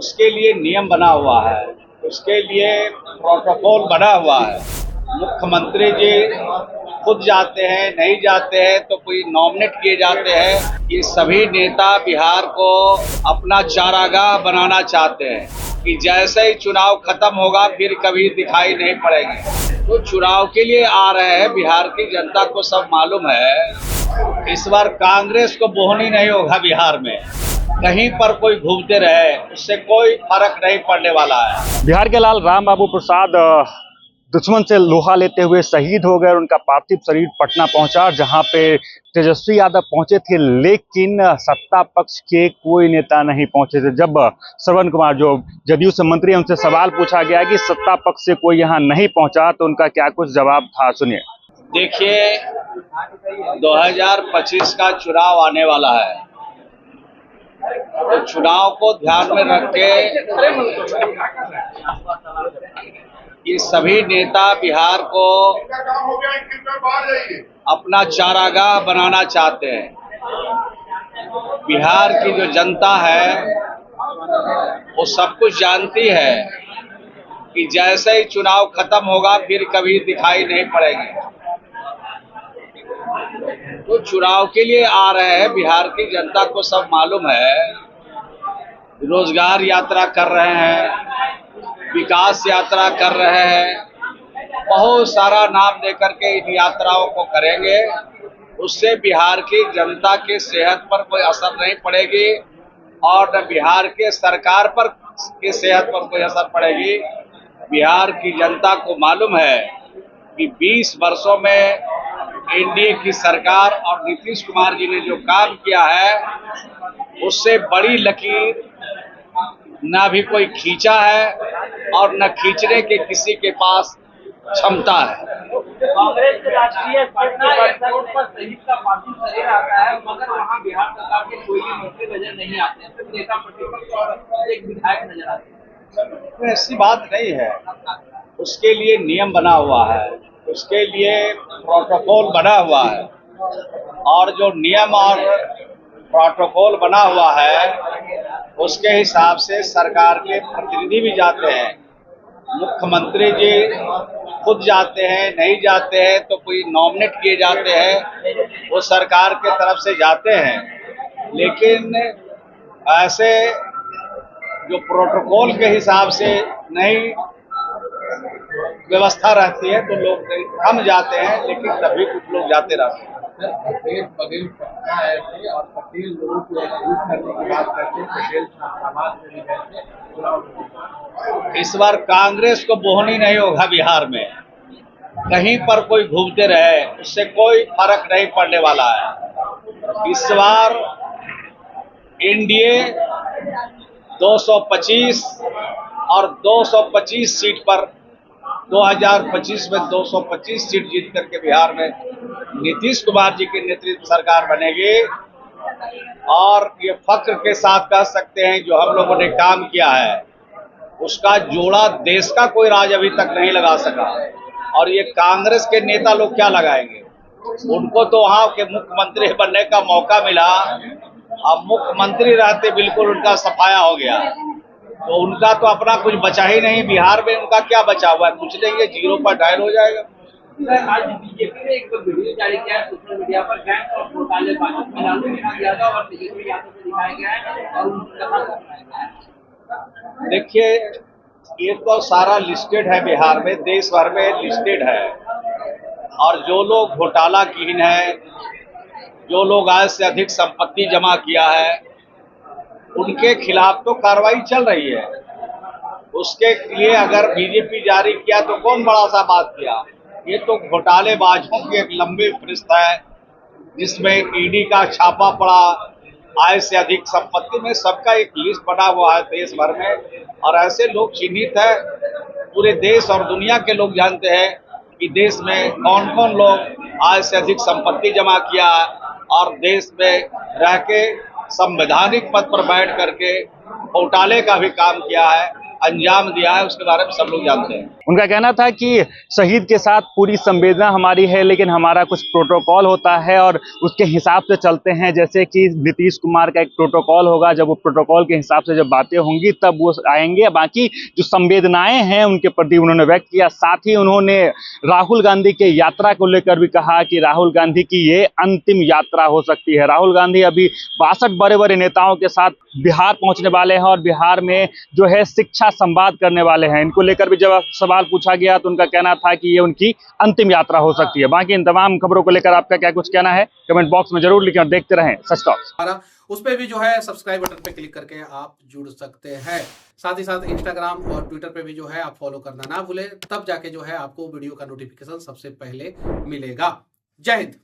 उसके लिए नियम बना हुआ है, उसके लिए प्रोटोकॉल बना हुआ है। मुख्यमंत्री जी खुद जाते हैं, नहीं जाते हैं तो कोई नॉमिनेट किए जाते हैं। ये सभी नेता बिहार को अपना चारागाह बनाना चाहते हैं कि जैसे ही चुनाव खत्म होगा फिर कभी दिखाई नहीं पड़ेंगे। तो चुनाव के लिए आ रहे हैं, बिहार की जनता को सब मालूम है। इस बार कांग्रेस को बोहनी नहीं होगा बिहार में। कहीं पर कोई घूमते रहे, उससे कोई फर्क नहीं पड़ने वाला है। बिहार के लाल रामबाबू प्रसाद दुश्मन से लोहा लेते हुए शहीद हो गए और उनका पार्थिव शरीर पटना पहुंचा, जहां पे तेजस्वी यादव पहुंचे थे, लेकिन सत्ता पक्ष के कोई नेता नहीं पहुंचे थे। जब श्रवण कुमार जो जदयू से मंत्री हैं, उनसे सवाल पूछा गया कि सत्ता पक्ष से कोई यहां नहीं पहुंचा, तो उनका क्या कुछ जवाब था, सुनिए। देखिए, 2025 का चुनाव आने वाला है, तो चुनाव को ध्यान में रख के ये सभी नेता बिहार को अपना चारागाह बनाना चाहते हैं। बिहार की जो जनता है वो सब कुछ जानती है कि जैसे ही चुनाव खत्म होगा फिर कभी दिखाई नहीं पड़ेंगे। तो चुनाव के लिए आ रहे हैं, बिहार की जनता को सब मालूम है। रोजगार यात्रा कर रहे हैं, विकास यात्रा कर रहे हैं, बहुत सारा नाम लेकर के इन यात्राओं को करेंगे। उससे बिहार की जनता की सेहत पर कोई असर नहीं पड़ेगी और न बिहार के सरकार पर की सेहत पर कोई असर पड़ेगी। बिहार की जनता को मालूम है कि 20 वर्षों में एनडीए की सरकार और नीतीश कुमार जी ने जो काम किया है, उससे बड़ी लकीर ना भी कोई खींचा है और न खींचने के किसी के पास क्षमता है। कांग्रेस के राष्ट्रीय पर शहीद का पार्थिव शरीर आता है, मगर वहां बिहार सरकार के कोई भी मंत्री नजर नहीं आते, सिर्फ नेता प्रतिपक्ष और एक विधायक नजर आते हैं। ऐसी बात नहीं है, उसके लिए नियम बना हुआ है, उसके लिए प्रोटोकॉल बना हुआ है, और जो नियम और प्रोटोकॉल बना हुआ है उसके हिसाब से सरकार के प्रतिनिधि भी जाते हैं। मुख्यमंत्री जी खुद जाते हैं, नहीं जाते हैं तो कोई नॉमिनेट किए जाते हैं, वो सरकार के तरफ से जाते हैं। लेकिन ऐसे जो प्रोटोकॉल के हिसाब से नहीं व्यवस्था रहती है तो लोग कम जाते हैं, लेकिन तभी कुछ लोग जाते रहते हैं। पटेल पटना आए थे और पटेल लोगों को एकजुट करने की बात करते, पटेल छात्रावास में भी गए थे। इस बार कांग्रेस को बोहनी नहीं होगा बिहार में। कहीं पर कोई घूमते रहे, उससे कोई फर्क नहीं पड़ने वाला है। इस बार एनडीए 225 और 225 सीट पर 2025 में 225 सीट जीत करके बिहार में नीतीश कुमार जी की नेतृत्व सरकार बनेगी। और ये फख्र के साथ कह सकते हैं जो हम लोगों ने काम किया है उसका जोड़ा देश का कोई राज अभी तक नहीं लगा सका। और ये कांग्रेस के नेता लोग क्या लगाएंगे? उनको तो वहां के मुख्यमंत्री बनने का मौका मिला, अब मुख्यमंत्री रहते बिल्कुल उनका सफाया हो गया, तो उनका तो अपना कुछ बचा ही नहीं। बिहार में उनका क्या बचा हुआ है? कुछ नहीं है, 0 पर डायल हो जाएगा। आज बीजेपी ने एक वीडियो जारी किया है सोशल मीडिया पर, बैंक और घोटालेबाजों में लालू प्रसाद यादव और तेजस्वी यादव को दिखाया गया है और उनकी कथा सुनाया गया है। देखिए, ये तो सारा लिस्टेड है, बिहार में देश भर में लिस्टेड है। और जो लोग घोटाला कीन है, जो लोग आय से अधिक संपत्ति जमा किया है, उनके खिलाफ तो कार्रवाई चल रही है। उसके लिए अगर बीजेपी जारी किया तो कौन बड़ा सा बात किया? ये तो घोटालेबाजों की एक लंबी फहरिस्त है, जिसमें ईडी का छापा पड़ा, आय से अधिक संपत्ति में सबका एक लिस्ट बना हुआ है देश भर में। और ऐसे लोग चिन्हित है, पूरे देश और दुनिया के लोग जानते हैं कि देश में कौन कौन लोग आय से अधिक संपत्ति जमा किया और देश में रह के संवैधानिक पद पर बैठ करके घोटाले का भी काम किया है। अंजाम दिया है उसके बारे में सब लोग जानते हैं। उनका कहना था कि शहीद के साथ पूरी संवेदना हमारी है, लेकिन हमारा कुछ प्रोटोकॉल होता है और उसके हिसाब से चलते हैं। जैसे कि नीतीश कुमार का एक प्रोटोकॉल होगा, जब वो प्रोटोकॉल के हिसाब से जब बातें होंगी तब वो आएंगे। बाकी जो संवेदनाएं हैं उनके प्रति उन्होंने व्यक्त किया। साथ ही उन्होंने राहुल गांधी के यात्रा को लेकर भी कहा कि राहुल गांधी की ये अंतिम यात्रा हो सकती है। राहुल गांधी अभी 62 बड़े बड़े नेताओं के साथ बिहार पहुंचने वाले हैं और बिहार में जो है शिक्षा संवाद करने वाले हैं। इनको लेकर भी जब सवाल पूछा गया तो उनका कहना था कि ये उनकी अंतिम यात्रा हो सकती है। बाकी इन तमाम खबरों को लेकर आपका क्या कुछ कहना है कमेंट बॉक्स में जरूर लिखें और देखते रहें सच टॉक्स। उस पर भी जो है सब्सक्राइब बटन पे क्लिक करके आप जुड़ सकते हैं। साथ ही साथ इंस्टाग्राम और ट्विटर पे भी जो है आप फॉलो करना ना भूलें, तब जाके जो है आपको वीडियो का नोटिफिकेशन सबसे पहले मिलेगा। जय हिंद।